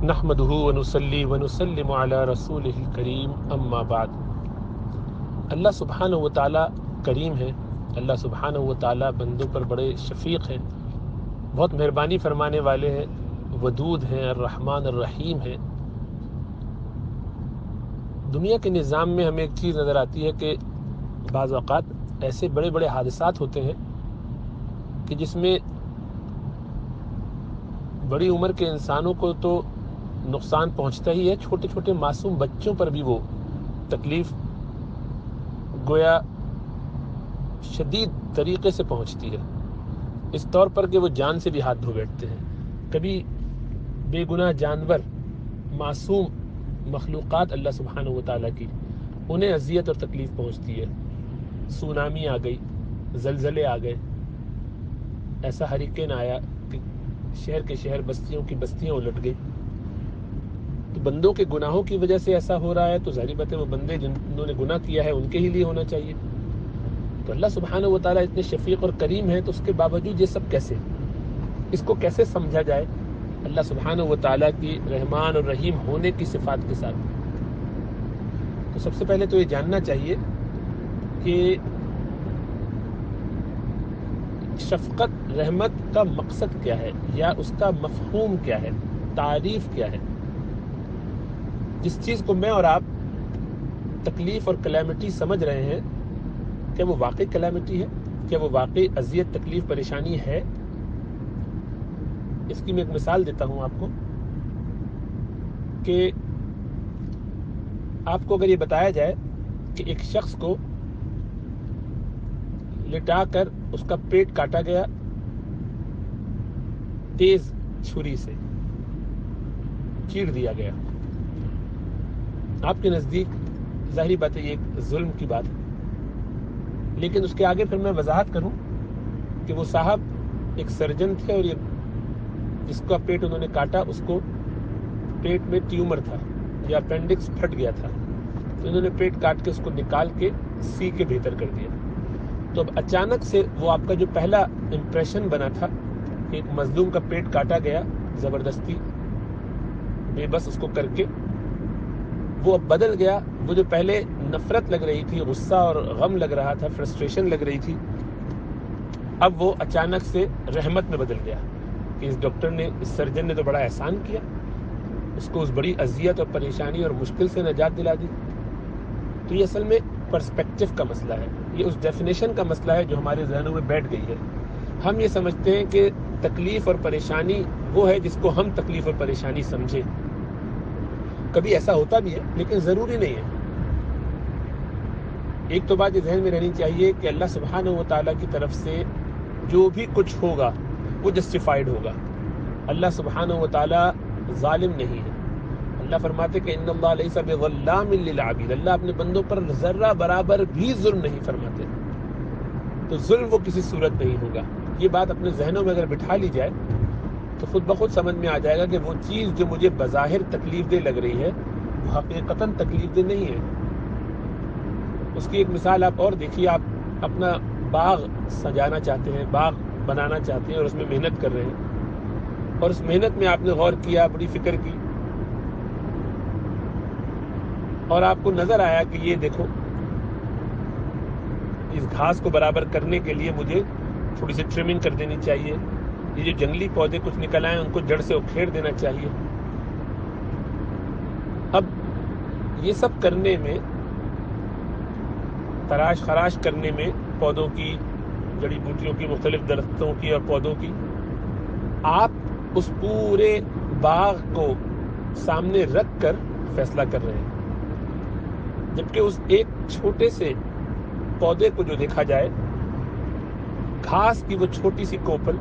نحمدہ ونصلی ونسلم علی رسولہ الکریم اما بعد۔ اللہ سبحانہ و تعالیٰ کریم ہے، اللہ سبحانہ و تعالیٰ بندوں پر بڑے شفیق ہیں، بہت مہربانی فرمانے والے ہیں، ودود ہیں، الرحمن الرحیم ہیں۔ دنیا کے نظام میں ہمیں ایک چیز نظر آتی ہے کہ بعض اوقات ایسے بڑے بڑے حادثات ہوتے ہیں کہ جس میں بڑی عمر کے انسانوں کو تو نقصان پہنچتا ہی ہے، چھوٹے چھوٹے معصوم بچوں پر بھی وہ تکلیف گویا شدید طریقے سے پہنچتی ہے، اس طور پر کہ وہ جان سے بھی ہاتھ دھو بیٹھتے ہیں۔ کبھی بے گناہ جانور، معصوم مخلوقات اللہ سبحانہ و تعالیٰ کی، انہیں اذیت اور تکلیف پہنچتی ہے۔ سونامی آ گئی، زلزلے آ گئے، ایسا ہریکین آیا کہ شہر کے شہر، بستیوں کی بستیاں الٹ گئی۔ تو بندوں کے گناہوں کی وجہ سے ایسا ہو رہا ہے تو ظاہر بات ہے وہ بندے جنہوں نے گناہ کیا ہے ان کے ہی لیے ہونا چاہیے۔ تو اللہ سبحانہ و تعالیٰ اتنے شفیق اور کریم ہے، تو اس کے باوجود یہ سب کیسے، اس کو کیسے سمجھا جائے اللہ سبحانہ و تعالیٰ کی رحمان اور رحیم ہونے کی صفات کے ساتھ؟ تو سب سے پہلے تو یہ جاننا چاہیے کہ شفقت، رحمت کا مقصد کیا ہے، یا اس کا مفہوم کیا ہے، تعریف کیا ہے۔ جس چیز کو میں اور آپ تکلیف اور کلیمٹی سمجھ رہے ہیں، کیا وہ واقعی کلیمٹی ہے؟ کیا وہ واقعی اذیت، تکلیف، پریشانی ہے؟ اس کی میں ایک مثال دیتا ہوں آپ کو کہ آپ کو اگر یہ بتایا جائے کہ ایک شخص کو لٹا کر اس کا پیٹ کاٹا گیا تیز چھری سے، چیر دیا گیا، آپ کے نزدیک ظاہری بات ہے یہ ایک ظلم کی بات ہے، لیکن اس کے آگے پھر میں وضاحت کروں کہ وہ صاحب ایک سرجن تھے اور یہ جس کا پیٹ انہوں نے کاٹا اس کو پیٹ میں ٹیومر تھا یا اپینڈکس پھٹ گیا تھا، تو انہوں نے پیٹ کاٹ کے اس کو نکال کے سی کے بہتر کر دیا۔ تو اب اچانک سے وہ آپ کا جو پہلا امپریشن بنا تھا کہ ایک مظلوم کا پیٹ کاٹا گیا زبردستی، بے بس اس کو کر کے، وہ اب بدل گیا۔ وہ جو پہلے نفرت لگ رہی تھی، غصہ اور غم لگ رہا تھا، فرسٹریشن لگ رہی تھی، اب وہ اچانک سے رحمت میں بدل گیا کہ اس ڈاکٹر نے، اس سرجن نے تو بڑا احسان کیا، اس کو اس بڑی اذیت اور پریشانی اور مشکل سے نجات دلا دی۔ تو یہ اصل میں پرسپیکٹو کا مسئلہ ہے، یہ اس ڈیفینیشن کا مسئلہ ہے جو ہمارے ذہنوں میں بیٹھ گئی ہے۔ ہم یہ سمجھتے ہیں کہ تکلیف اور پریشانی وہ ہے جس کو ہم تکلیف اور پریشانی سمجھیں۔ کبھی ایسا ہوتا بھی ہے لیکن ضروری نہیں ہے۔ ایک تو بات یہ ذہن میں رہنی چاہیے کہ اللہ سبحانہ و تعالیٰ کی طرف سے جو بھی کچھ ہوگا وہ جسٹیفائیڈ ہوگا۔ اللہ سبحانہ و تعالیٰ ظالم نہیں ہے۔ اللہ فرماتے کہ ان اللہ لیس بظلام للعبید، اللہ اپنے بندوں پر ذرہ برابر بھی ظلم نہیں فرماتے، تو ظلم وہ کسی صورت نہیں ہوگا۔ یہ بات اپنے ذہنوں میں اگر بٹھا لی جائے تو خود بخود سمجھ میں آ جائے گا کہ وہ چیز جو مجھے بظاہر تکلیف دہ لگ رہی ہے وہ حقیقتاً تکلیف دہ نہیں ہے۔ اس کی ایک مثال آپ اور دیکھیے، آپ اپنا باغ سجانا چاہتے ہیں، باغ بنانا چاہتے ہیں اور اس میں محنت کر رہے ہیں، اور اس محنت میں آپ نے غور کیا، بڑی فکر کی، اور آپ کو نظر آیا کہ یہ دیکھو اس گھاس کو برابر کرنے کے لیے مجھے تھوڑی سی ٹرمنگ کر دینی چاہیے، یہ جو جنگلی پودے کچھ نکل آئے ان کو جڑ سے اکھیڑ دینا چاہیے۔ اب یہ سب کرنے میں، تراش خراش کرنے میں، پودوں کی، جڑی بوٹیوں کی، مختلف درختوں کی اور پودوں کی، آپ اس پورے باغ کو سامنے رکھ کر فیصلہ کر رہے ہیں، جبکہ اس ایک چھوٹے سے پودے کو جو دیکھا جائے، گھاس کی وہ چھوٹی سی کوپل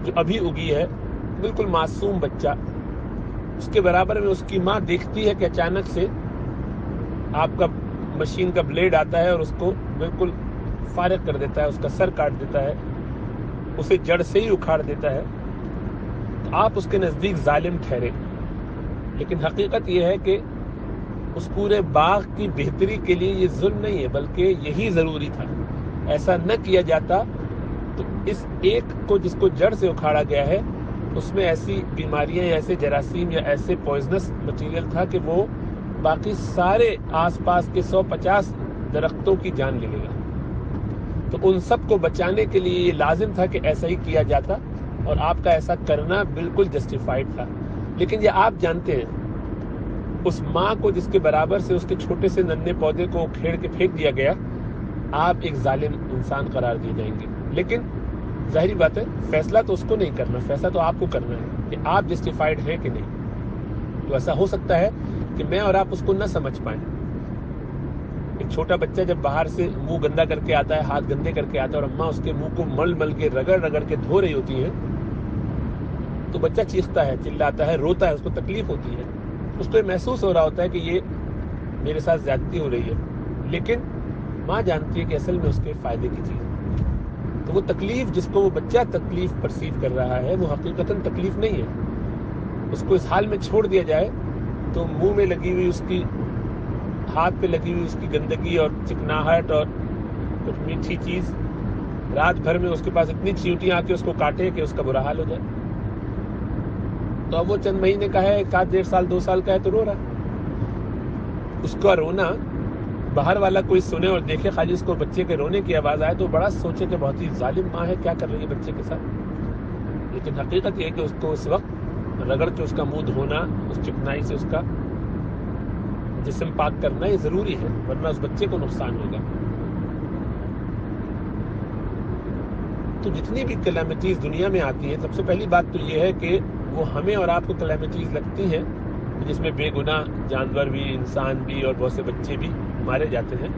جو ابھی اگی ہے، بالکل معصوم بچہ، اس کے برابر میں اس کی ماں دیکھتی ہے کہ اچانک سے آپ کا مشین کا بلیڈ آتا ہے اور اس کو بالکل فارغ کر دیتا ہے، اس کا سر کاٹ دیتا ہے، اسے جڑ سے ہی اکھاڑ دیتا ہے، تو آپ اس کے نزدیک ظالم ٹھہرے۔ لیکن حقیقت یہ ہے کہ اس پورے باغ کی بہتری کے لیے یہ ظلم نہیں ہے، بلکہ یہی ضروری تھا۔ ایسا نہ کیا جاتا تو اس ایک کو جس کو جڑ سے اکھاڑا گیا ہے اس میں ایسی بیماریاں یا ایسے جراثیم یا ایسے پوائزنس مٹیریل تھا کہ وہ باقی سارے آس پاس کے 150 درختوں کی جان لے گا. تو ان سب کو بچانے کے لیے یہ لازم تھا کہ ایسا ہی کیا جاتا، اور آپ کا ایسا کرنا بالکل جسٹیفائڈ تھا. لیکن یہ آپ جانتے ہیں اس ماں کو جس کے برابر سے اس کے چھوٹے سے ننھے پودے کو کھیڑ کے پھینک دیا گیا، آپ ایک ظالم انسان قرار دیے جائیں گے. لیکن ظاہری بات ہے فیصلہ تو اس کو نہیں کرنا، فیصلہ تو آپ کو کرنا ہے کہ آپ جسٹیفائڈ ہیں کہ نہیں. تو ایسا ہو سکتا ہے کہ میں اور آپ اس کو نہ سمجھ پائیں. ایک چھوٹا بچہ جب باہر سے منہ گندا کر کے آتا ہے، ہاتھ گندے کر کے آتا ہے، اور اماں اس کے منہ کو مل مل کے رگڑ رگڑ کے دھو رہی ہوتی ہے، تو بچہ چیختا ہے، چلاتا ہے، روتا ہے، اس کو تکلیف ہوتی ہے. اس کو یہ محسوس ہو رہا ہوتا ہے کہ یہ میرے ساتھ زیادتی ہو رہی ہے، لیکن ماں جانتی ہے کہ اصل میں اس کے فائدے کی چیز ہے. تو وہ تکلیف جس کو وہ بچہ تکلیف پرسیو کر رہا ہے وہ حقیقتاً تکلیف نہیں ہے. اس کو اس حال میں چھوڑ دیا جائے تو منہ میں لگی ہوئی اس کی، ہاتھ پہ لگی ہوئی اس کی گندگی اور چکناہٹ اور کچھ میٹھی چیز رات بھر میں اس کے پاس اتنی چیونٹیاں آ کے اس کو کاٹے کہ اس کا برا حال ہو جائے. تو اب وہ چند مہینے کا ہے، 1 آدھ 1.5 سال 2 سال کا ہے تو رو رہا ہے. اس کا رونا باہر والا کوئی سنے اور دیکھے، خالی اس کو بچے کے رونے کی آواز آئے تو بڑا سوچے کہ بہت ہی ظالم ماں ہے، کیا کر رہی ہے بچے کے ساتھ. لیکن حقیقت یہ ہے کہ اس کو اس وقت رگڑ کے اس کا منہ دھونا، اس چکنائی سے اس کا جسم پاک کرنا یہ ضروری ہے، ورنہ اس بچے کو نقصان ہوگا. تو جتنی بھی کلیمٹیز دنیا میں آتی ہیں، سب سے پہلی بات تو یہ ہے کہ وہ ہمیں اور آپ کو کلیمٹیز لگتی ہیں جس میں بے گناہ جانور بھی، انسان بھی اور بہت سے بچے بھی مارے جاتے ہیں.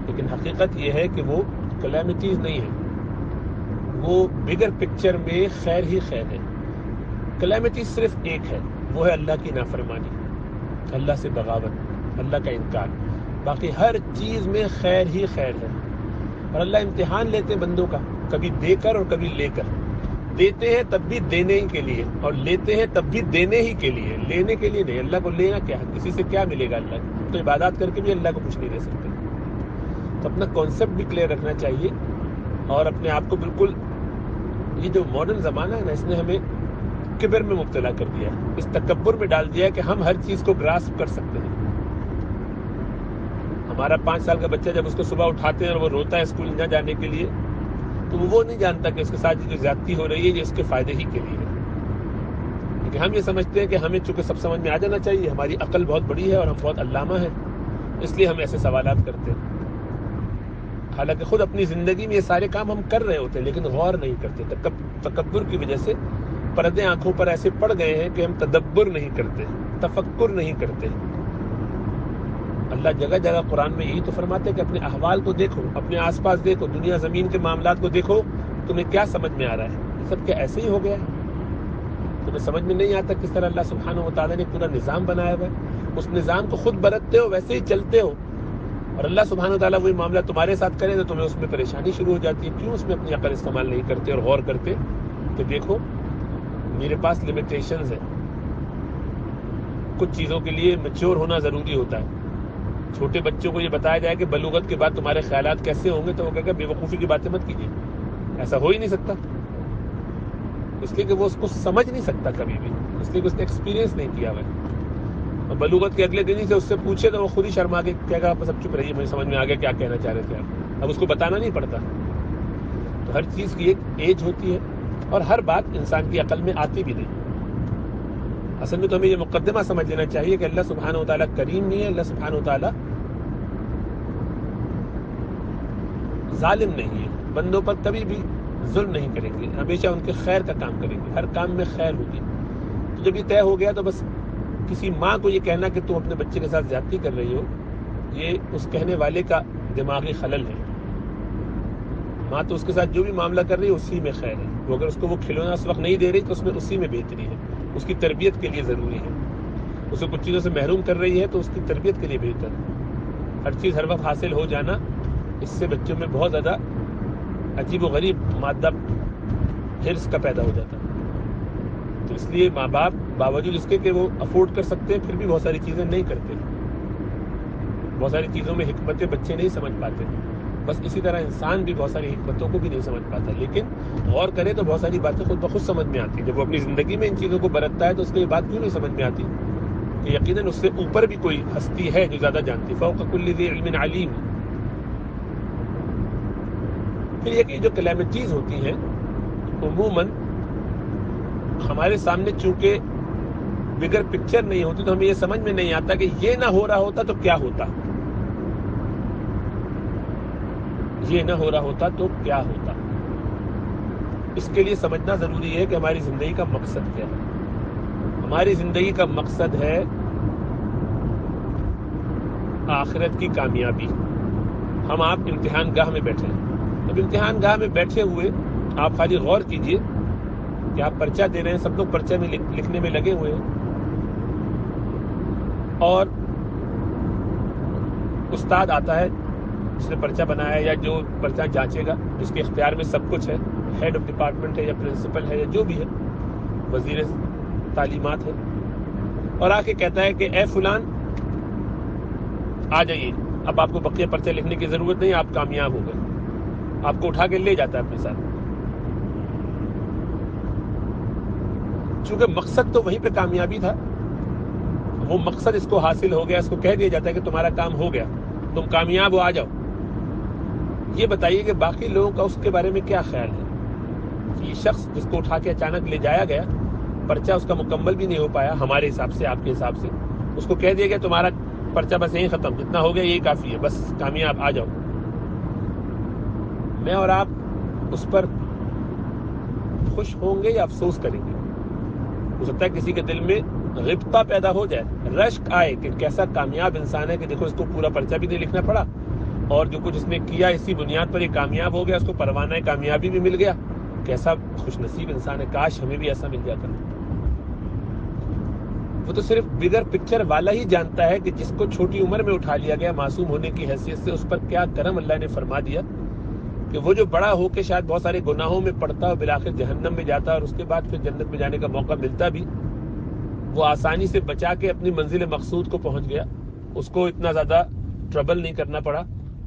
لیکن حقیقت یہ ہے کہ وہ کلیمٹیز نہیں ہیں، وہ بگر پکچر میں خیر ہی خیر ہے. کلیمٹی صرف ایک ہے، وہ ہے اللہ کی نافرمانی، اللہ سے بغاوت، اللہ کا انکار. باقی ہر چیز میں خیر ہی خیر ہے. اور اللہ امتحان لیتے بندوں کا، کبھی دے کر اور کبھی لے کر. دیتے ہیں تب بھی دینے ہی کے لیے، اور لیتے ہیں تب بھی دینے ہی کے لیے، لینے کے لیے نہیں. اللہ کو لینا کیا، کسی سے کیا ملے گا؟ اللہ تو عبادات کر کے بھی اللہ کو کچھ نہیں دے سکتے. تو اپنا کانسیپٹ بھی کلیئر رکھنا چاہیے، اور اپنے آپ کو بالکل، یہ جو ماڈرن زمانہ ہے نا، اس نے ہمیں کبر میں مبتلا کر دیا ہے، اس تکبر میں ڈال دیا ہے کہ ہم ہر چیز کو گراسپ کر سکتے ہیں. ہمارا 5 سال کا بچہ جب اس کو صبح اٹھاتے ہیں اور وہ روتا ہے اسکول نہ جانے کے لیے، تو وہ نہیں جانتا کہ اس کے ساتھ جو زیادتی ہو رہی ہے یہ اس کے فائدے ہی کے لیے ہے. لیکن ہم یہ سمجھتے ہیں کہ ہمیں چونکہ سب سمجھ میں آ جانا چاہیے، ہماری عقل بہت بڑی ہے اور ہم بہت علامہ ہیں، اس لیے ہم ایسے سوالات کرتے ہیں. حالانکہ خود اپنی زندگی میں یہ سارے کام ہم کر رہے ہوتے ہیں لیکن غور نہیں کرتے. تکبر کی وجہ سے پردے آنکھوں پر ایسے پڑ گئے ہیں کہ ہم تدبر نہیں کرتے، تفکر نہیں کرتے. اللہ جگہ جگہ قرآن میں یہی تو فرماتے ہیں کہ اپنے احوال کو دیکھو، اپنے آس پاس دیکھو، دنیا زمین کے معاملات کو دیکھو، تمہیں کیا سمجھ میں آ رہا ہے؟ یہ سب کیا ایسے ہی ہو گیا ہے؟ تمہیں سمجھ میں نہیں آتا کس طرح اللہ سبحانہ و تعالیٰ نے پورا نظام بنایا ہوا ہے؟ اس نظام کو خود برتتے ہو، ویسے ہی چلتے ہو، اور اللہ سبحانہ و تعالیٰ وہی معاملہ تمہارے ساتھ کرے تو تمہیں اس میں پریشانی شروع ہو جاتی ہے. کیوں اس میں اپنی عقل استعمال نہیں کرتے اور غور کرتے کہ دیکھو میرے پاس لمیٹیشنز ہیں. کچھ چیزوں کے لیے میچور ہونا ضروری ہوتا ہے. چھوٹے بچوں کو یہ بتایا جائے کہ بلوغت کے بعد تمہارے خیالات کیسے ہوں گے تو وہ کہے گا بے وقوفی کی باتیں مت کیجیے، ایسا ہو ہی نہیں سکتا. اس لیے کہ وہ اس کو سمجھ نہیں سکتا کبھی بھی، اس لیے کہ اس نے ایکسپیرینس نہیں کیا ہوا ہے. اور بلوغت کے اگلے دن ہی سے اس سے پوچھے تو وہ خود ہی شرما کے کہے گا بس اب چپ رہیے، مجھے سمجھ میں آ گیا کیا کہنا چاہ رہے تھے آپ. اب اس کو بتانا نہیں پڑتا. تو ہر چیز کی ایک ایج ہوتی ہے اور ہر بات انسان کی عقل میں آتی بھی نہیں. اصل میں تو ہمیں یہ مقدمہ سمجھ لینا چاہیے کہ اللہ سبحانہ و تعالیٰ کریم نہیں ہے، اللہ سبحانہ و تعالیٰ ظالم نہیں ہے. بندوں پر کبھی بھی ظلم نہیں کریں گے، ہمیشہ ان کے خیر کا کام کریں گے، ہر کام میں خیر ہوگی. تو جب یہ طے ہو گیا تو بس کسی ماں کو یہ کہنا کہ تم اپنے بچے کے ساتھ زیادتی کر رہی ہو، یہ اس کہنے والے کا دماغی خلل ہے. ماں تو اس کے ساتھ جو بھی معاملہ کر رہی ہے اسی میں خیر ہے. وہ اگر اس کو وہ کھلونا اس وقت نہیں دے رہی تو اس میں اسی میں بہتری ہے، اس کی تربیت کے لیے ضروری ہے. اسے کچھ چیزوں سے محروم کر رہی ہے تو اس کی تربیت کے لیے بہتر ہے. ہر چیز ہر وقت حاصل ہو جانا، اس سے بچوں میں بہت زیادہ عجیب و غریب مادہ حرص کا پیدا ہو جاتا ہے. تو اس لیے ماں باپ باوجود اس کے کہ وہ افورڈ کر سکتے ہیں پھر بھی بہت ساری چیزیں نہیں کرتے. بہت ساری چیزوں میں حکمتیں بچے نہیں سمجھ پاتے. بس اسی طرح انسان بھی بہت ساری حکمتوں کو بھی نہیں سمجھ پاتا، لیکن غور کرے تو بہت ساری باتیں خود بخود سمجھ میں آتی ہیں. جب وہ اپنی زندگی میں ان چیزوں کو برتتا ہے تو اس کو یہ بات کیوں نہیں سمجھ میں آتی کہ یقیناً اس سے اوپر بھی کوئی ہستی ہے جو زیادہ جانتی. فوق کل ذی علم علیم. پھر یہ کہ جو کلیمٹیز ہوتی ہیں عموماً ہمارے سامنے چونکہ بگر پکچر نہیں ہوتی تو ہمیں یہ سمجھ میں نہیں آتا کہ یہ نہ ہو رہا ہوتا تو کیا ہوتا، یہ نہ ہو رہا ہوتا تو کیا ہوتا. اس کے لیے سمجھنا ضروری ہے کہ ہماری زندگی کا مقصد کیا ہے. ہماری زندگی کا مقصد ہے آخرت کی کامیابی. ہم آپ امتحان گاہ میں بیٹھے ہیں. اب امتحان گاہ میں بیٹھے ہوئے آپ خالی غور کیجئے کہ آپ پرچہ دے رہے ہیں، سب لوگ پرچہ میں لکھنے میں لگے ہوئے ہیں، اور استاد آتا ہے جس نے پرچہ بنایا ہے یا جو پرچہ جانچے گا، جس کے اختیار میں سب کچھ ہے، ہیڈ آف ڈپارٹمنٹ ہے یا پرنسپل ہے یا جو بھی ہے، وزیر تعلیمات ہے، اور آ کے کہتا ہے کہ اے فلان آ جائیے، اب آپ کو بقیہ پرچہ لکھنے کی ضرورت نہیں، آپ کامیاب ہو گئے. آپ کو اٹھا کے لے جاتا ہے اپنے ساتھ. چونکہ مقصد تو وہیں پہ کامیابی تھا، وہ مقصد اس کو حاصل ہو گیا، اس کو کہہ دیا جاتا ہے کہ تمہارا کام ہو گیا، تم کامیاب ہو، آ جاؤ. یہ بتائیے کہ باقی لوگوں کا اس کے بارے میں کیا خیال ہے کہ یہ شخص جس کو اٹھا کے اچانک لے جایا گیا، پرچہ اس کا مکمل بھی نہیں ہو پایا ہمارے حساب سے، آپ کے حساب سے، اس کو کہہ دیا گیا تمہارا پرچہ بس یہیں ختم، جتنا ہو گیا یہی کافی ہے، بس کامیاب، آ جاؤ. میں اور آپ اس پر خوش ہوں گے یا افسوس کریں گے؟ ہو سکتا ہے کسی کے دل میں غبطہ پیدا ہو جائے، رشک آئے کہ کیسا کامیاب انسان ہے کہ دیکھو اس کو پورا پرچہ بھی نہیں لکھنا پڑا، اور جو کچھ اس نے کیا اسی بنیاد پر یہ کامیاب ہو گیا، اس کو پروانہ کامیابی بھی مل گیا. کیسا خوش نصیب انسان ہے، کاش ہمیں بھی ایسا مل جاتا. وہ تو صرف بگر پکچر والا ہی جانتا ہے کہ جس کو چھوٹی عمر میں اٹھا لیا گیا معصوم ہونے کی حیثیت سے، اس پر کیا کرم اللہ نے فرما دیا کہ وہ جو بڑا ہو کے شاید بہت سارے گناہوں میں پڑتا اور بالآخر جہنم میں جاتا اور اس کے بعد پھر جنت میں جانے کا موقع ملتا بھی، وہ آسانی سے بچا کے اپنی منزل مقصود کو پہنچ گیا. اس کو اتنا زیادہ ٹربل نہیں کرنا پڑا.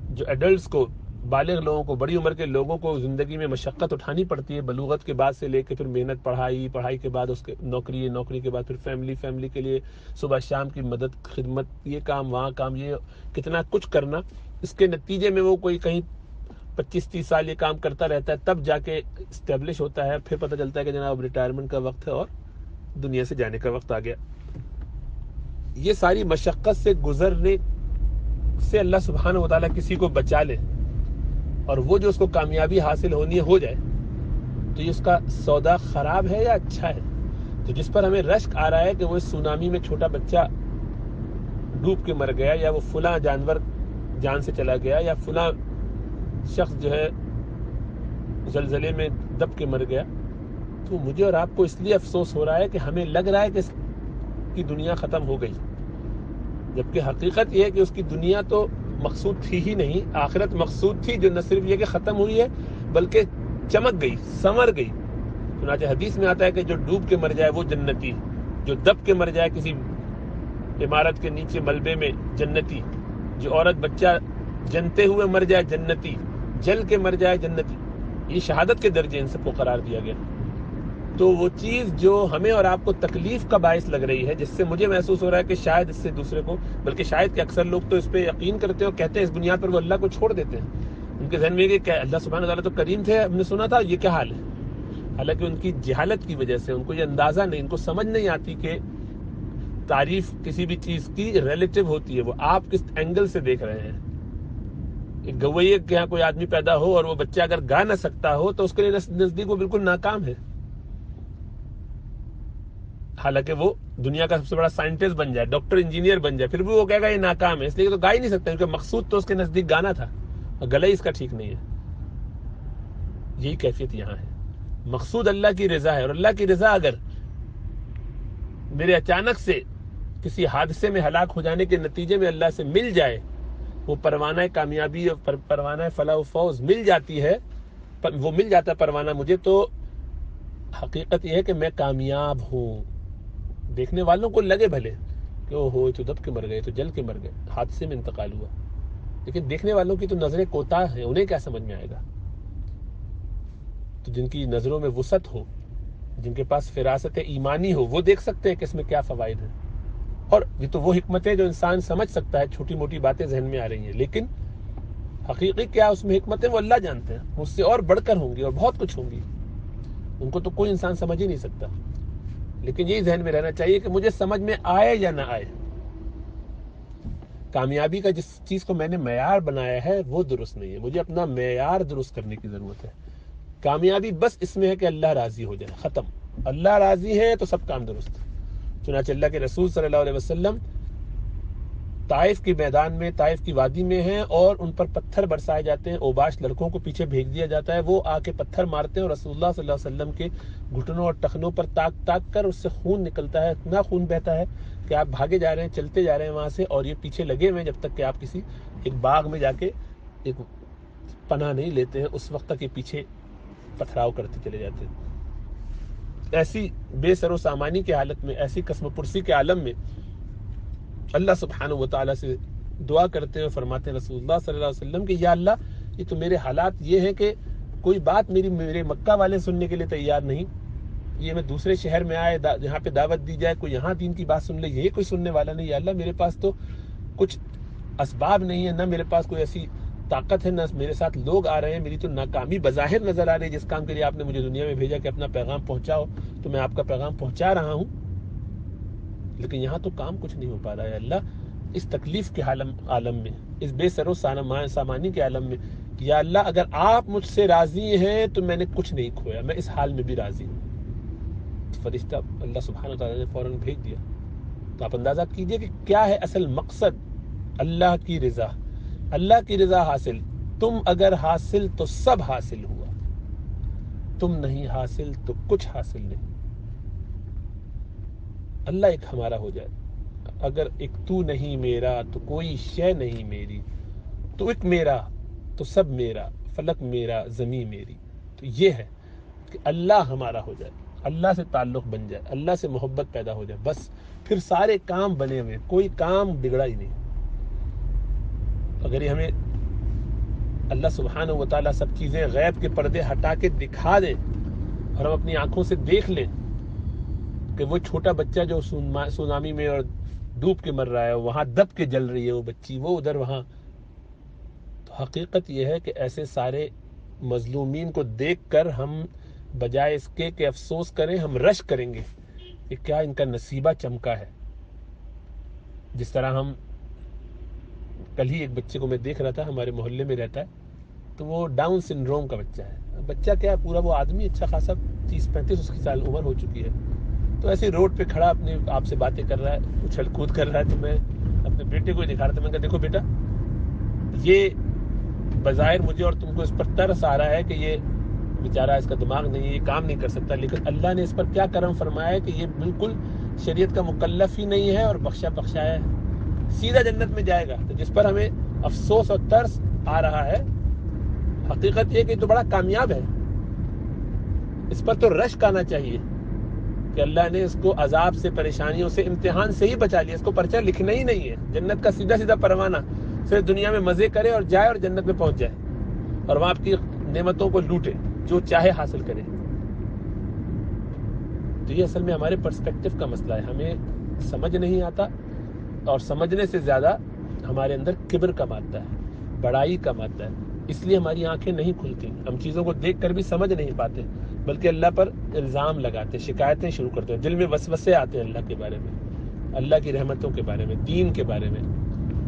جو ایڈلٹس کو، بالغ لوگوں کو، بڑی عمر کے لوگوں کو زندگی میں مشقت اٹھانی پڑتی ہے، بلوغت کے بعد سے لے کے پھر محنت، پڑھائی کے بعد اس کے نوکری کے بعد پھر فیملی کے لیے صبح شام کی مدد، خدمت، یہ کام وہاں کام، یہ کتنا کچھ کرنا، اس کے نتیجے میں وہ کوئی کہیں 25-30 سال یہ کام کرتا رہتا ہے، تب جا کے اسٹیبلش ہوتا ہے. پھر پتہ چلتا ہے کہ جناب ریٹائرمنٹ کا وقت ہے اور دنیا سے جانے کا وقت آ گیا. یہ ساری مشقت سے گزرنے سے اللہ سبحانہ و تعالیٰ کسی کو بچا لے اور وہ جو اس کو کامیابی حاصل ہونی ہو جائے، تو یہ اس کا سودا خراب ہے یا اچھا ہے؟ تو جس پر ہمیں رشک آ رہا ہے کہ وہ اس سونامی میں چھوٹا بچہ ڈوب کے مر گیا، یا وہ فلاں جانور جان سے چلا گیا، یا فلاں شخص جو ہے زلزلے میں دب کے مر گیا، تو مجھے اور آپ کو اس لیے افسوس ہو رہا ہے کہ ہمیں لگ رہا ہے کہ اس کی دنیا ختم ہو گئی، جبکہ حقیقت یہ ہے کہ اس کی دنیا تو مقصود تھی ہی نہیں، آخرت مقصود تھی، جو نہ صرف یہ کہ ختم ہوئی ہے بلکہ چمک گئی، سنور گئی. چنانچہ حدیث میں آتا ہے کہ جو ڈوب کے مر جائے وہ جنتی، جو دب کے مر جائے کسی عمارت کے نیچے ملبے میں جنتی، جو عورت بچہ جنتے ہوئے مر جائے جنتی، جل کے مر جائے جنتی. یہ شہادت کے درجے ان سب کو قرار دیا گیا. تو وہ چیز جو ہمیں اور آپ کو تکلیف کا باعث لگ رہی ہے، جس سے مجھے محسوس ہو رہا ہے کہ شاید اس سے دوسرے کو، بلکہ شاید کہ اکثر لوگ تو اس پہ یقین کرتے ہیں اور کہتے ہیں اس بنیاد پر وہ اللہ کو چھوڑ دیتے ہیں. ان کے ذہن میں یہ کہ اللہ سبحانہ وتعالیٰ تو کریم تھے، ہم نے سنا تھا، یہ کیا حال ہے؟ حالانکہ ان کی جہالت کی وجہ سے ان کو یہ اندازہ نہیں، ان کو سمجھ نہیں آتی کہ تعریف کسی بھی چیز کی ریلیٹیو ہوتی ہے، وہ آپ کس اینگل سے دیکھ رہے ہیں. ایک گویے کے یہاں کوئی آدمی پیدا ہو اور وہ بچہ اگر گا نہ سکتا ہو تو اس کے لیے نزدیک وہ بالکل ناکام ہے، حالانکہ وہ دنیا کا سب سے بڑا سائنٹسٹ بن جائے، ڈاکٹر، انجینئر بن جائے، پھر بھی وہ کہے گا یہ ناکام ہے، اس لیے تو گا ہی نہیں سکتا، کیونکہ مقصود تو اس کے نزدیک گانا تھا اور گلا ہی اس کا ٹھیک نہیں ہے. یہی کیفیت یہاں ہے. مقصود اللہ کی رضا ہے، اور اللہ کی رضا اگر میرے اچانک سے کسی حادثے میں ہلاک ہو جانے کے نتیجے میں اللہ سے مل جائے، وہ پروانہ کامیابی اور پروانہ فلاح و فوز مل جاتی ہے، وہ مل جاتا ہے پروانہ مجھے، تو حقیقت یہ ہے کہ میں کامیاب ہوں. دیکھنے والوں کو لگے بھلے کہ او ہو تو دب کے مر گئے، تو جل کے مر گئے، حادثے میں انتقال ہوا، لیکن دیکھنے والوں کی تو نظریں کوتاہ ہیں، انہیں کیا سمجھ میں آئے گا؟ تو جن کی نظروں میں وسعت ہو، جن کے پاس فراست ایمانی ہو، وہ دیکھ سکتے ہیں کہ اس میں کیا فوائد ہیں. اور یہ تو وہ حکمت ہے جو انسان سمجھ سکتا ہے، چھوٹی موٹی باتیں ذہن میں آ رہی ہیں، لیکن حقیقی کیا اس میں حکمت ہے وہ اللہ جانتے ہیں. مجھ سے اور بڑھ کر ہوں گی اور بہت کچھ ہوں گی، ان کو تو کوئی انسان سمجھ ہی نہیں سکتا. لیکن یہی ذہن میں رہنا چاہیے کہ مجھے سمجھ میں آئے یا نہ آئے، کامیابی کا جس چیز کو میں نے معیار بنایا ہے وہ درست نہیں ہے. مجھے اپنا معیار درست کرنے کی ضرورت ہے. کامیابی بس اس میں ہے کہ اللہ راضی ہو جائے، ختم. اللہ راضی ہے تو سب کام درست. چنانچہ اللہ کے رسول صلی اللہ علیہ وسلم طائف کے میدان میں، طائف کی وادی میں ہیں، اور ان پر پتھر برسائے جاتے ہیں. اوباش لڑکوں کو پیچھے بھیج دیا جاتا ہے، وہ آ کے پتھر مارتے ہیں اور رسول اللہ صلی اللہ علیہ وسلم کے گھٹنوں اور ٹخنوں پر تاک کر اس سے خون نکلتا ہے. اتنا خون بہتا ہے کہ آپ بھاگے جا رہے ہیں، چلتے جا رہے ہیں وہاں سے، اور یہ پیچھے لگے ہوئے ہیں جب تک کہ آپ کسی ایک باغ میں جا کے ایک پناہ نہیں لیتے ہیں، اس وقت تک یہ پیچھے پتھراؤ کرتے چلے جاتے ہیں. ایسی بے سر و سامانی کی حالت میں، ایسی قسم پرسی کے عالم میں اللہ سبحانہ و تعالیٰ سے دعا کرتے ہیں اور فرماتے ہیں رسول اللہ صلی اللہ علیہ وسلم کہ یا اللہ، یہ تو میرے حالات یہ ہیں کہ کوئی بات میرے مکہ والے سننے کے لیے تیار نہیں. یہ میں دوسرے شہر میں آئے، جہاں پہ دعوت دی جائے، کوئی یہاں دین کی بات سن لے، یہ کوئی سننے والا نہیں. یا اللہ، میرے پاس تو کچھ اسباب نہیں ہے، نہ میرے پاس کوئی ایسی طاقت ہے، نہ میرے ساتھ لوگ آ رہے ہیں. میری تو ناکامی بظاہر نظر آ رہی ہے. جس کام کے لیے آپ نے مجھے دنیا میں بھیجا کہ اپنا پیغام پہنچاؤ، تو میں آپ کا پیغام پہنچا رہا ہوں، لیکن یہاں تو کام کچھ نہیں ہو پا رہا ہے. اللہ، اس تکلیف کے عالم میں، اس بے سر و سامانی کے عالم میں، یا اللہ اگر آپ مجھ سے راضی ہیں تو میں نے کچھ نہیں کھویا، میں اس حال میں بھی راضی ہوں. فرشتہ اللہ سبحانہ وتعالیٰ نے فوراً بھیج دیا. تو آپ اندازہ کیجئے کہ کیا ہے اصل مقصد، اللہ کی رضا. اللہ کی رضا حاصل، تم اگر حاصل تو سب حاصل ہوا، تم نہیں حاصل تو کچھ حاصل نہیں. اللہ ایک ہمارا ہو جائے. اگر ایک تو نہیں میرا تو کوئی شے نہیں میری، تو ایک میرا تو سب میرا، فلک میرا زمین میری. تو یہ ہے کہ اللہ ہمارا ہو جائے، اللہ سے تعلق بن جائے، اللہ سے محبت پیدا ہو جائے، بس پھر سارے کام بنے ہوئے، کوئی کام بگڑا ہی نہیں. اگر یہ ہمیں اللہ سبحانہ و تعالیٰ سب چیزیں غیب کے پردے ہٹا کے دکھا دیں اور ہم اپنی آنکھوں سے دیکھ لیں کہ وہ چھوٹا بچہ جو سونامی میں اور ڈوب کے مر رہا ہے، وہاں دب کے جل رہی ہے وہ بچی، وہ ادھر وہاں، تو حقیقت یہ ہے کہ ایسے سارے مظلومین کو دیکھ کر ہم بجائے اس کے کہ افسوس کریں، ہم رشک کریں گے کہ کیا ان کا نصیبہ چمکا ہے. جس طرح ہم کل ہی ایک بچے کو میں دیکھ رہا تھا، ہمارے محلے میں رہتا ہے، تو وہ ڈاؤن سنڈروم کا بچہ ہے. بچہ کیا پورا وہ آدمی اچھا خاصا 30-35 اس کی سال عمر ہو چکی ہے، تو ایسے روڈ پہ کھڑا اپنے آپ سے باتیں کر رہا ہے، اچھل کود کر رہا ہے. تو میں اپنے بیٹے کو دکھا رہا تھا، میں کہا دیکھو بیٹا، یہ بظاہر مجھے اور تم کو اس پر ترس آ رہا ہے کہ یہ بیچارہ اس کا دماغ نہیں ہے، یہ کام نہیں کر سکتا، لیکن اللہ نے اس پر کیا کرم فرمایا ہے کہ یہ بالکل شریعت کا مکلف ہی نہیں ہے اور بخشایا ہے، سیدھا جنت میں جائے گا. تو جس پر ہمیں افسوس اور ترس آ رہا ہے، حقیقت یہ کہ تو بڑا کامیاب ہے. اس پر تو رشک آنا چاہیے کہ اللہ نے اس کو عذاب سے، پریشانیوں سے، امتحان سے ہی بچا لیا. اس کو پرچہ لکھنا ہی نہیں ہے، جنت کا سیدھا پروانہ، صرف دنیا میں مزے کرے اور جائے اور جنت میں پہنچ جائے اور وہاں آپ کی نعمتوں کو لوٹے، جو چاہے حاصل کرے. تو یہ اصل میں ہمارے پرسپیکٹو کا مسئلہ ہے. ہمیں سمجھ نہیں آتا، اور سمجھنے سے زیادہ ہمارے اندر کبر کا مادہ ہے، بڑائی کا مادہ ہے. اس لیے ہماری آنکھیں نہیں کھلتی، ہم چیزوں کو دیکھ کر بھی سمجھ نہیں پاتے، بلکہ اللہ پر الزام لگاتے، شکایتیں شروع کرتے ہیں، دل میں وسوسے آتے ہیں اللہ کے بارے میں، اللہ کی رحمتوں کے بارے میں، دین کے بارے میں.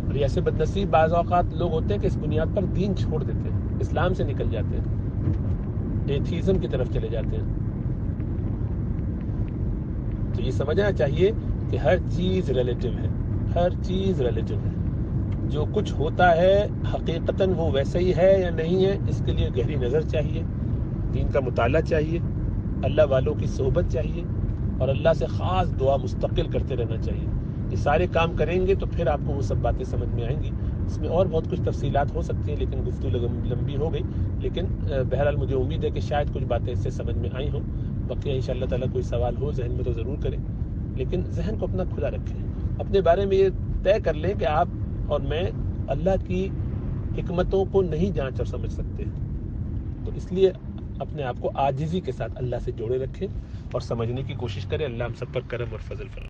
اور ایسے بدنصیب بعض اوقات لوگ ہوتے ہیں کہ اس بنیاد پر دین چھوڑ دیتے ہیں، اسلام سے نکل جاتے ہیں، ایتھیزم کی طرف چلے جاتے ہیں. تو یہ سمجھنا چاہیے کہ ہر چیز ریلیٹیو ہے، ہر چیز ریلیٹیو ہے. جو کچھ ہوتا ہے حقیقتاً وہ ویسا ہی ہے یا نہیں ہے، اس کے لیے گہری نظر چاہیے، دین کا مطالعہ چاہیے، اللہ والوں کی صحبت چاہیے، اور اللہ سے خاص دعا مستقل کرتے رہنا چاہیے. یہ سارے کام کریں گے تو پھر آپ کو وہ سب باتیں سمجھ میں آئیں گی. اس میں اور بہت کچھ تفصیلات ہو سکتی ہیں، لیکن گفتگو لمبی ہو گئی. لیکن بہرحال مجھے امید ہے کہ شاید کچھ باتیں اس سے سمجھ میں آئی ہوں. باقی انشاءاللہ تعالیٰ کوئی سوال ہو ذہن میں تو ضرور کریں، لیکن ذہن کو اپنا کھلا رکھیں. اپنے بارے میں یہ طے کر لیں کہ آپ اور میں اللہ کی حکمتوں کو نہیں جانچ اور سمجھ سکتے. تو اس لیے اپنے آپ کو عاجزی کے ساتھ اللہ سے جوڑے رکھیں اور سمجھنے کی کوشش کریں. اللہ ہم سب پر کرم اور فضل فرمائے.